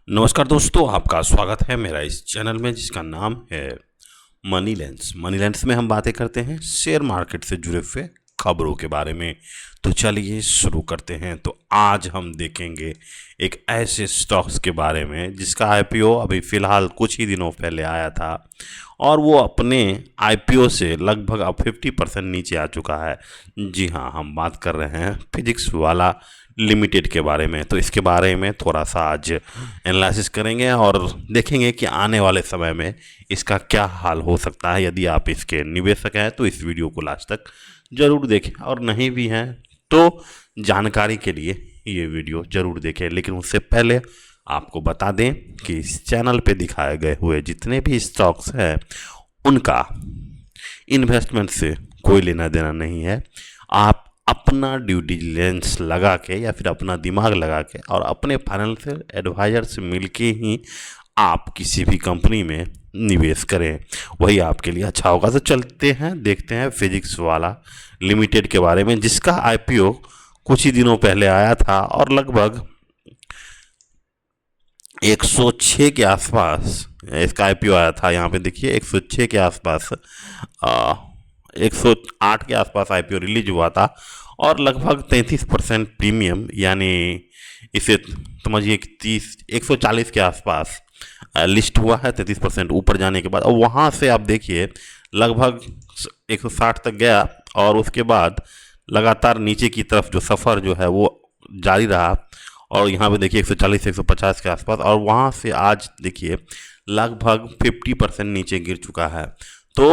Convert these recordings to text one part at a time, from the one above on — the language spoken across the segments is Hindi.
नमस्कार दोस्तों, आपका स्वागत है मेरा इस चैनल में जिसका नाम है मनी लेंस। मनी लेंस में हम बातें करते हैं शेयर मार्केट से जुड़े हुए खबरों के बारे में। तो चलिए शुरू करते हैं। तो आज हम देखेंगे एक ऐसे स्टॉक्स के बारे में जिसका आईपीओ अभी फ़िलहाल कुछ ही दिनों पहले आया था और वो अपने आईपीओ से लगभग अब 50% नीचे आ चुका है। जी हाँ, हम बात कर रहे हैं फिजिक्स वाला लिमिटेड के बारे में। तो इसके बारे में थोड़ा सा आज एनालिसिस करेंगे और देखेंगे कि आने वाले समय में इसका क्या हाल हो सकता है। यदि आप इसके निवेशक हैं तो इस वीडियो को लास्ट तक ज़रूर देखें, और नहीं भी हैं तो जानकारी के लिए ये वीडियो ज़रूर देखें। लेकिन उससे पहले आपको बता दें कि इस चैनल पे दिखाए गए हुए जितने भी स्टॉक्स हैं उनका इन्वेस्टमेंट से कोई लेना देना नहीं है। आप अपना ड्यू डिलिजेंस लगा के या फिर अपना दिमाग लगा के और अपने फाइनेंशियल एडवाइजर से मिल के ही आप किसी भी कंपनी में निवेश करें, वही आपके लिए अच्छा होगा। तो चलते हैं, देखते हैं फिजिक्स वाला लिमिटेड के बारे में जिसका आईपीओ कुछ ही दिनों पहले आया था और लगभग 106 के आसपास इसका आईपीओ आया था। यहाँ पे देखिए 106 के आसपास 108 के आसपास आईपीओ रिलीज हुआ था और लगभग 33% प्रीमियम, यानी इसे समझिए कि 140 के आसपास लिस्ट हुआ है। 33% ऊपर जाने के बाद और वहाँ से आप देखिए लगभग 160 तक गया और उसके बाद लगातार नीचे की तरफ जो सफ़र जो है वो जारी रहा और यहाँ पे देखिए 140 से 150 के आसपास, और वहाँ से आज देखिए लगभग 50% नीचे गिर चुका है। तो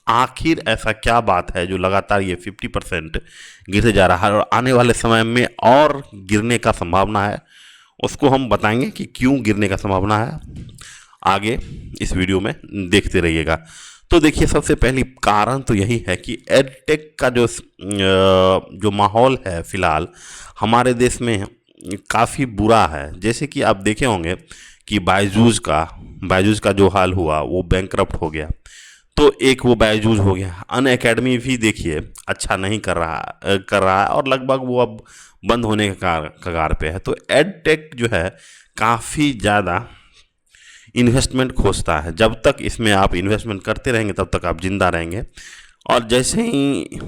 आखिर ऐसा क्या बात है जो लगातार ये 50% गिरते जा रहा है और आने वाले समय में और गिरने का संभावना है, उसको हम बताएंगे कि क्यों गिरने का संभावना है। आगे इस वीडियो में देखते रहिएगा। तो देखिए, सबसे पहली कारण तो यही है कि एडटेक का जो माहौल है फ़िलहाल हमारे देश में काफ़ी बुरा है। जैसे कि आप देखे होंगे कि बायजूस का जो हाल हुआ वो बैंकरप्ट हो गया, तो एक वो बायजूस हो गया। अन अकेडमी भी देखिए अच्छा नहीं कर रहा है और लगभग वो अब बंद होने के कगार पे है। तो एडटेक जो है काफ़ी ज़्यादा इन्वेस्टमेंट खोजता है। जब तक इसमें आप इन्वेस्टमेंट करते रहेंगे तब तक आप जिंदा रहेंगे, और जैसे ही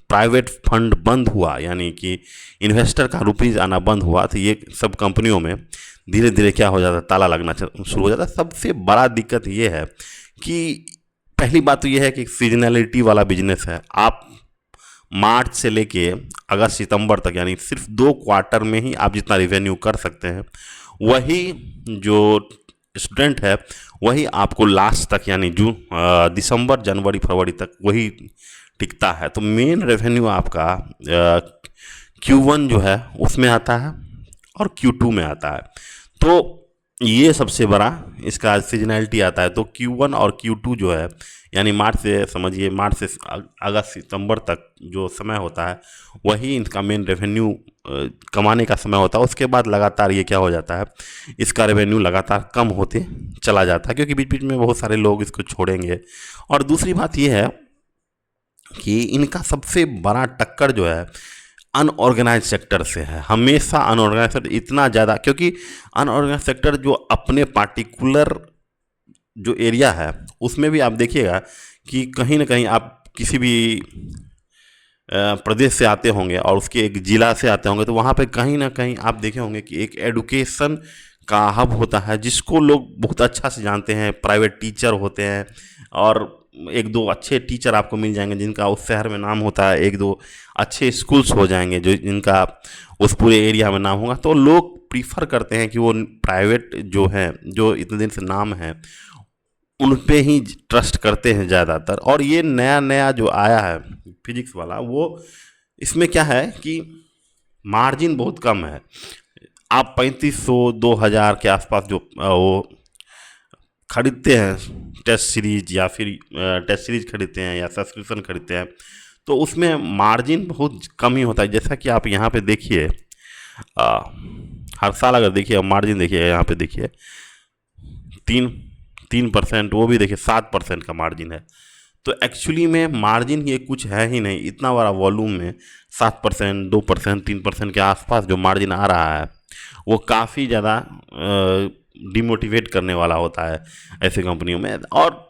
प्राइवेट फंड बंद हुआ, यानी कि इन्वेस्टर का रुपीज़ आना बंद हुआ, तो ये सब कंपनियों में धीरे धीरे क्या हो जाता है, ताला लगना शुरू हो जाता है। सबसे बड़ा दिक्कत ये है कि पहली बात तो ये है कि सीजनैलिटी वाला बिजनेस है। आप मार्च से लेके अगस्त सितंबर तक, यानी सिर्फ 2 क्वार्टर में ही आप जितना रिवेन्यू कर सकते हैं, वही जो स्टूडेंट है वही आपको लास्ट तक, यानी दिसंबर जनवरी फरवरी तक वही टिकता है। तो मेन रेवेन्यू आपका Q1 जो है उसमें आता है और Q2 में आता है। तो ये सबसे बड़ा इसका सीजनैलिटी आता है। तो Q1 और Q2 जो है, यानी मार्च से समझिए मार्च से अगस्त सितंबर तक जो समय होता है वही इनका मेन रेवेन्यू कमाने का समय होता है। उसके बाद लगातार ये क्या हो जाता है, इसका रेवेन्यू लगातार कम होते चला जाता है क्योंकि बीच बीच में बहुत सारे लोग इसको छोड़ेंगे। और दूसरी बात ये है कि इनका सबसे बड़ा टक्कर जो है अनऑर्गेनाइज सेक्टर से है। हमेशा अनऑर्गेनाइज सेक्टर इतना ज़्यादा, क्योंकि अनऑर्गेनाइज सेक्टर जो अपने पार्टिकुलर जो एरिया है उसमें भी आप देखिएगा कि कहीं ना कहीं आप किसी भी प्रदेश से आते होंगे और उसके एक ज़िला से आते होंगे, तो वहाँ पे कहीं ना कहीं आप देखे होंगे कि एक एडुकेशन का हब होता है जिसको लोग बहुत अच्छा से जानते हैं। प्राइवेट टीचर होते हैं और एक दो अच्छे टीचर आपको मिल जाएंगे जिनका उस शहर में नाम होता है, एक दो अच्छे स्कूल्स हो जाएंगे जो जिनका उस पूरे एरिया में नाम होगा। तो लोग प्रीफर करते हैं कि वो प्राइवेट जो हैं, जो इतने दिन से नाम है, उन पे ही ट्रस्ट करते हैं ज़्यादातर। और ये नया नया जो आया है फिजिक्स वाला, वो इसमें क्या है कि मार्जिन बहुत कम है। आप 3500-2000 के आसपास जो वो खरीदते हैं टेस्ट सीरीज, या फिर टेस्ट सीरीज खरीदते हैं या सब्सक्रिप्शन खरीदते हैं, तो उसमें मार्जिन बहुत कम ही होता है। जैसा कि आप यहाँ पे देखिए, हर साल अगर देखिए मार्जिन देखिए, यहाँ पे देखिए 3% वो भी देखिए 7% का मार्जिन है। तो एक्चुअली में मार्जिन ये कुछ है ही नहीं। इतना बड़ा वॉल्यूम में 7%, 2%, 3% के आसपास जो मार्जिन आ रहा है वो काफ़ी ज़्यादा डिमोटिवेट करने वाला होता है ऐसे कंपनियों में। और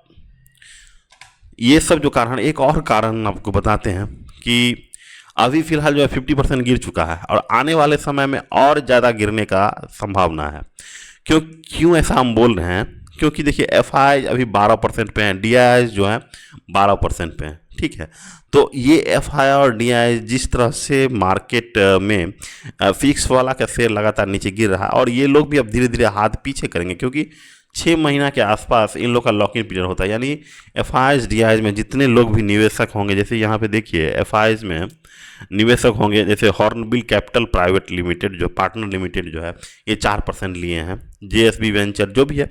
ये सब जो कारण, एक और कारण आपको बताते हैं कि अभी फिलहाल जो है 50% गिर चुका है और आने वाले समय में और ज़्यादा गिरने का संभावना है। क्यों क्यों ऐसा हम बोल रहे हैं? क्योंकि देखिए एफ आई अभी 12% पे हैं, डी आई जो है 12% पे हैं, ठीक है। तो ये एफ आई और डी आई जिस तरह से मार्केट में फिक्स वाला का शेयर लगातार नीचे गिर रहा है, और ये लोग भी अब धीरे धीरे हाथ पीछे करेंगे क्योंकि 6 महीना के आसपास इन लोग का लॉक इन पीरियड होता है। यानी एफ आई डी आई में जितने लोग भी निवेशक होंगे, जैसे यहाँ पे देखिए एफ आई में निवेशक होंगे, जैसे हॉर्नबिल कैपिटल प्राइवेट लिमिटेड जो पार्टनर लिमिटेड जो है ये 4% लिए हैं, जेएसबी वेंचर जो भी है,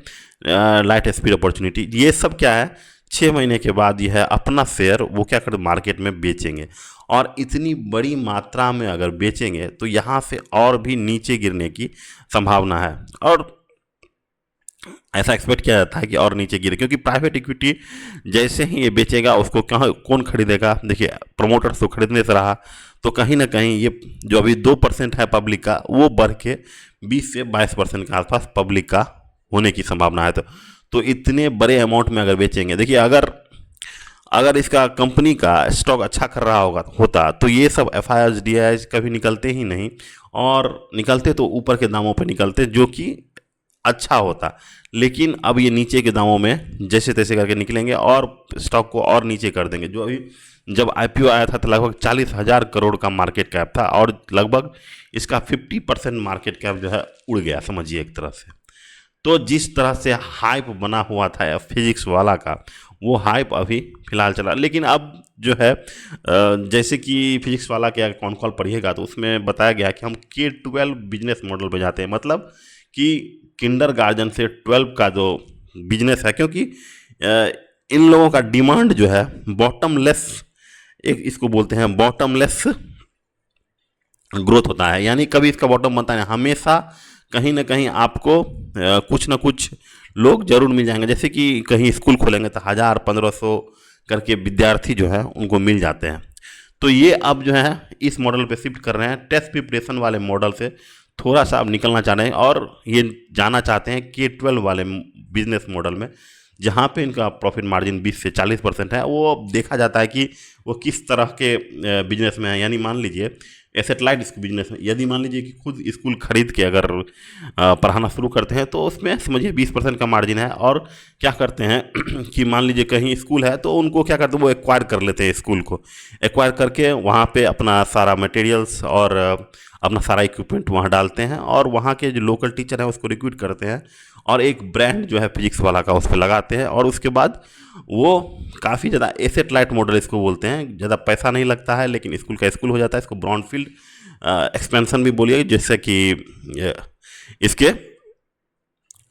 लाइट स्पीड अपॉर्चुनिटी, ये सब क्या है 6 महीने के बाद यह है अपना शेयर वो क्या कर मार्केट में बेचेंगे। और इतनी बड़ी मात्रा में अगर बेचेंगे तो यहाँ से और भी नीचे गिरने की संभावना है, और ऐसा एक्सपेक्ट किया जाता है कि और नीचे गिरे क्योंकि प्राइवेट इक्विटी जैसे ही ये बेचेगा उसको कौन खरीदेगा? देखिए प्रमोटर्स तो खरीदने से रहा, तो कहीं ना कहीं ये जो अभी 2% है पब्लिक का वो बढ़ के 20 से 22% के आसपास पब्लिक का होने की संभावना है। तो इतने बड़े अमाउंट में अगर बेचेंगे, देखिए अगर इसका कंपनी का स्टॉक अच्छा कर रहा होता तो ये सब F I I D I कभी निकलते ही नहीं, और निकलते तो ऊपर के दामों पर निकलते जो कि अच्छा होता। लेकिन अब ये नीचे के दामों में जैसे तैसे करके निकलेंगे और स्टॉक को और नीचे कर देंगे। जो अभी जब आईपीओ आया था तो लगभग 40,000 करोड़ का मार्केट कैप था और लगभग इसका 50% मार्केट कैप जो है उड़ गया, समझिए एक तरह से। तो जिस तरह से हाइप बना हुआ था फिजिक्स वाला का, वो हाइप अभी फिलहाल चला। लेकिन अब जो है जैसे कि फिजिक्स वाला के कॉन कॉल पढ़िएगा तो उसमें बताया गया कि हम K-12 बिजनेस मॉडल पे जाते हैं, मतलब कि किंडर गार्डन से 12 का जो बिजनेस है, क्योंकि इन लोगों का डिमांड जो है बॉटमलेस, एक इसको बोलते हैं बॉटमलेस ग्रोथ होता है। यानी कभी इसका बॉटम बनता है, हमेशा कहीं ना कहीं आपको कुछ ना कुछ लोग जरूर मिल जाएंगे। जैसे कि कहीं स्कूल खोलेंगे तो 1000-1500 करके विद्यार्थी जो है उनको मिल जाते हैं। तो ये अब जो है इस मॉडल पे शिफ्ट कर रहे हैं, टेस्ट प्रिपरेशन वाले मॉडल से थोड़ा सा अब निकलना चाह रहे हैं और ये जाना चाहते हैं K-12 वाले बिजनेस मॉडल में, जहाँ पे इनका प्रॉफिट मार्जिन 20 से 40% है। वो देखा जाता है कि वो किस तरह के बिजनेस में है। यानी मान लीजिए एसेट लाइट इसको बिजनेस में, यदि मान लीजिए कि खुद स्कूल खरीद के अगर पढ़ाना शुरू करते हैं तो उसमें समझिए 20% का मार्जिन है। और क्या करते हैं कि मान लीजिए कहीं स्कूल है तो उनको क्या करते हैं, वो एक्वायर कर लेते हैं, स्कूल को एक्वायर करके वहाँ पे अपना सारा मटेरियल्स और अपना सारा इक्विपमेंट वहाँ डालते हैं और वहाँ के जो लोकल टीचर हैं उसको रिक्रूट करते हैं और एक ब्रांड जो है फिजिक्स वाला का उस पर लगाते हैं। और उसके बाद वो काफ़ी ज़्यादा एसेट लाइट मॉडल इसको बोलते हैं, ज़्यादा पैसा नहीं लगता है लेकिन स्कूल का स्कूल हो जाता है। इसको ब्राउनफील्ड एक्सपेंशन भी बोलिए, जैसे कि इसके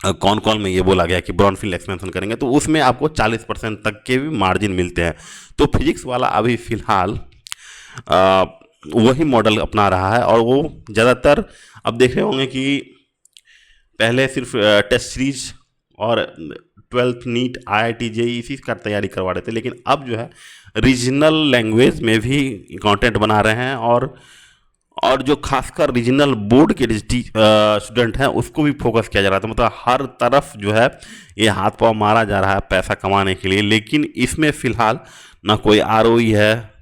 कॉन कॉल में ये बोला गया कि ब्राउनफील्ड एक्सपेंशन करेंगे तो उसमें आपको 40% तक के भी मार्जिन मिलते हैं। तो फिजिक्स वाला अभी फ़िलहाल वही मॉडल अपना रहा है और वो ज़्यादातर अब देख रहे होंगे कि पहले सिर्फ टेस्ट सीरीज और 12th नीट IIT JEE इसी का तैयारी करवा रहे थे, लेकिन अब जो है रीजनल लैंग्वेज में भी कंटेंट बना रहे हैं और जो खासकर रीजनल बोर्ड के स्टूडेंट हैं उसको भी फोकस किया जा रहा था। मतलब हर तरफ जो है ये हाथ पाँव मारा जा रहा है पैसा कमाने के लिए, लेकिन इसमें फ़िलहाल ना कोई ROE है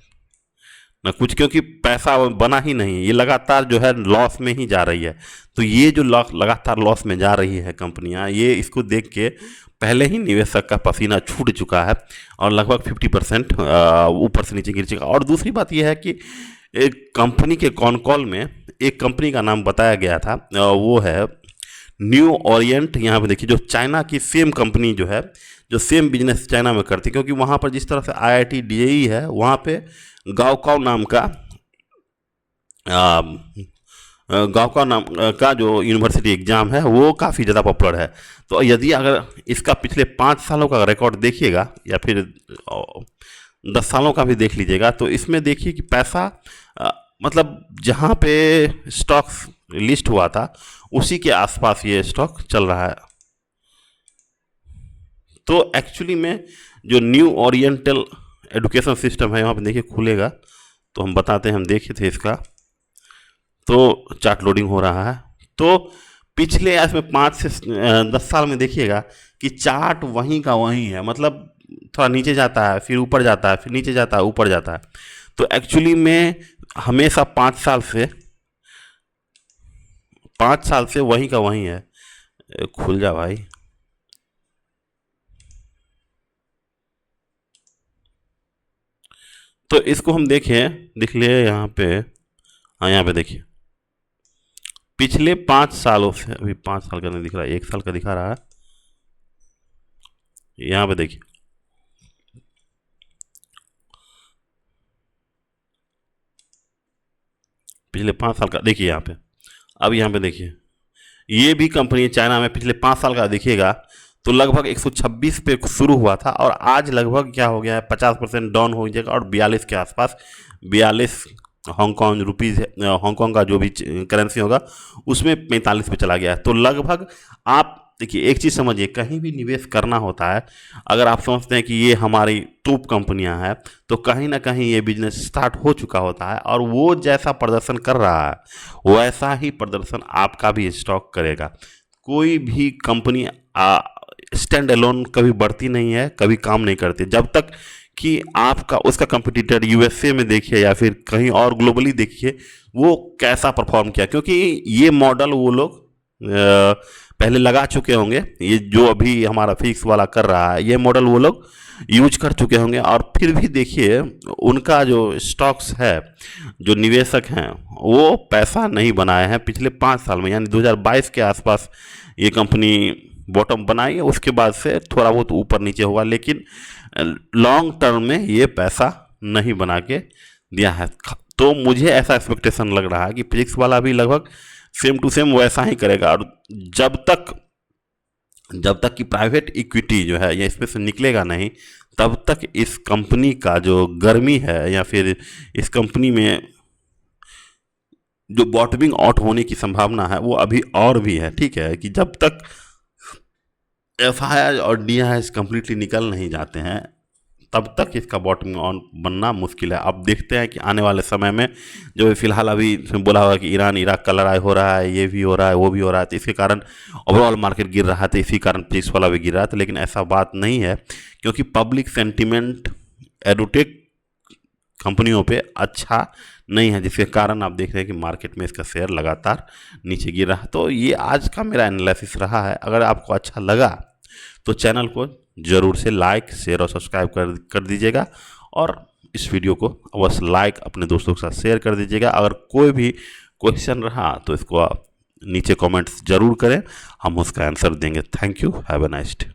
ना कुछ, क्योंकि पैसा बना ही नहीं, ये लगातार जो है लॉस में ही जा रही है। तो ये जो लगातार लॉस में जा रही है कंपनियां, ये इसको देख के पहले ही निवेशक का पसीना छूट चुका है और लगभग 50% ऊपर से नीचे गिर चुका। और दूसरी बात यह है कि एक कंपनी के कॉन कॉल में एक कंपनी का नाम बताया गया था, वो है न्यू ओरिएंट। यहाँ पे देखिए जो चाइना की सेम कंपनी जो है, जो सेम बिजनेस चाइना में करती है, क्योंकि वहाँ पर जिस तरह से IIT JEE है वहाँ पे गाओकाओ नाम का जो यूनिवर्सिटी एग्ज़ाम है वो काफ़ी ज़्यादा पॉपुलर है। तो यदि अगर इसका पिछले 5 सालों का रिकॉर्ड देखिएगा या फिर 10 सालों का भी देख लीजिएगा तो इसमें देखिए कि पैसा मतलब जहाँ पे स्टॉक्स लिस्ट हुआ था उसी के आसपास ये स्टॉक चल रहा है। तो एक्चुअली में जो न्यू ओरिएंटल एजुकेशन सिस्टम है, यहाँ पे देखिए खुलेगा तो हम बताते हैं, हम देखे थे इसका, तो चार्ट लोडिंग हो रहा है। तो पिछले इसमें 5 से 10 साल में देखिएगा कि चार्ट वहीं का वहीं है, मतलब थोड़ा नीचे जाता है, फिर ऊपर जाता है, फिर नीचे जाता है, ऊपर जाता है। तो एक्चुअली में हमेशा 5 साल से वहीं का वहीं है। खुल जा भाई। तो इसको हम देखें, देख लिए यहाँ पे। हाँ, यहाँ पे देखिए पिछले 5 सालों से, अभी 5 साल का नहीं दिख रहा है, 1 साल का दिखा रहा है। यहाँ पे देखिए पिछले 5 साल का देखिए यहाँ पे। अब यहाँ पे देखिए ये भी कंपनी चाइना में पिछले 5 साल का देखिएगा तो लगभग 126 पे शुरू हुआ था और आज लगभग क्या हो गया है, 50% डाउन हो जाएगा और 42 के आसपास, 42 हांगकांग रुपीज़, हांगकांग का जो भी करेंसी होगा उसमें 45 पे चला गया है। तो लगभग आप देखिए एक चीज़ समझिए, कहीं भी निवेश करना होता है, अगर आप समझते हैं कि ये हमारी टॉप कंपनियां हैं तो कहीं ना कहीं ये बिजनेस स्टार्ट हो चुका होता है और वो जैसा प्रदर्शन कर रहा है वैसा ही प्रदर्शन आपका भी स्टॉक करेगा। कोई भी कंपनी स्टैंड अलोन कभी बढ़ती नहीं है, कभी काम नहीं करती जब तक कि आपका उसका कंपटीटर यूएसए में देखिए या फिर कहीं और ग्लोबली देखिए वो कैसा परफॉर्म किया, क्योंकि ये मॉडल वो लोग पहले लगा चुके होंगे। ये जो अभी हमारा फिक्स वाला कर रहा है ये मॉडल वो लोग यूज कर चुके होंगे और फिर भी देखिए उनका जो स्टॉक्स है, जो निवेशक हैं वो पैसा नहीं बनाए हैं पिछले 5 साल में, यानी 2022 के आसपास ये कंपनी बॉटम बनाई है, उसके बाद से थोड़ा बहुत ऊपर नीचे हुआ, लेकिन लॉन्ग टर्म में ये पैसा नहीं बना के दिया है। तो मुझे ऐसा एक्सपेक्टेशन लग रहा है कि फिजिक्स वाला भी लगभग सेम टू सेम वैसा ही करेगा और जब तक कि प्राइवेट इक्विटी जो है ये इसमें से निकलेगा नहीं तब तक इस कंपनी का जो गर्मी है या फिर इस कंपनी में जो बॉटमिंग आउट होने की संभावना है वो अभी और भी है। ठीक है कि जब तक एफ और डी कंप्लीटली निकल नहीं जाते हैं तब तक इसका बॉटम ऑन बनना मुश्किल है। अब देखते हैं कि आने वाले समय में जो फिलहाल अभी इसमें बोला हुआ कि ईरान इराक का लड़ाई हो रहा है, ये भी हो रहा है, वो भी हो रहा है, तो इसके कारण ओवरऑल मार्केट गिर रहा था, इसी कारण फिजिक्स वाला भी गिर रहा था। लेकिन ऐसा बात नहीं है क्योंकि पब्लिक सेंटिमेंट एडुटेक कंपनियों पे अच्छा नहीं है, जिसके कारण आप देख रहे हैं कि मार्केट में इसका शेयर लगातार नीचे गिर रहा है। तो ये आज का मेरा एनालिसिस रहा है। अगर आपको अच्छा लगा तो चैनल को ज़रूर से लाइक शेयर और सब्सक्राइब कर दीजिएगा और इस वीडियो को अवश्य लाइक अपने दोस्तों के साथ शेयर कर दीजिएगा। अगर कोई भी क्वेश्चन रहा तो इसको आप नीचे कमेंट्स ज़रूर करें, हम उसका आंसर देंगे। Thank you, have a nice day.